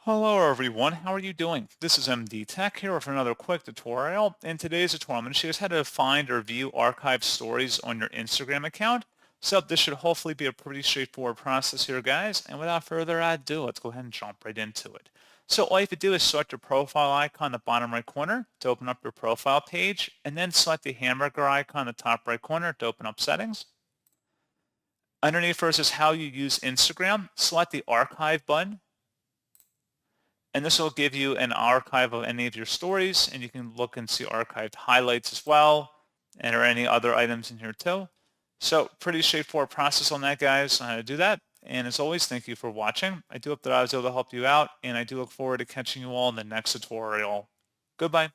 Hello everyone, how are you doing? This is MD Tech here with another quick tutorial. In today's tutorial, I'm going to show you guys how to find or view archived stories on your Instagram account. So this should hopefully be a pretty straightforward process here, guys. And without further ado, let's go ahead and jump right into it. So all you have to do is select your profile icon in the bottom right corner to open up your profile page, and then select the hamburger icon in the top right corner to open up settings. Underneath first is how you use Instagram. Select the archive button. And this will give you an archive of any of your stories, and you can look and see archived highlights as well, and or any other items in here too. So pretty straightforward process on that, guys, on how to do that. And as always, thank you for watching. I do hope that I was able to help you out, and I do look forward to catching you all in the next tutorial. Goodbye.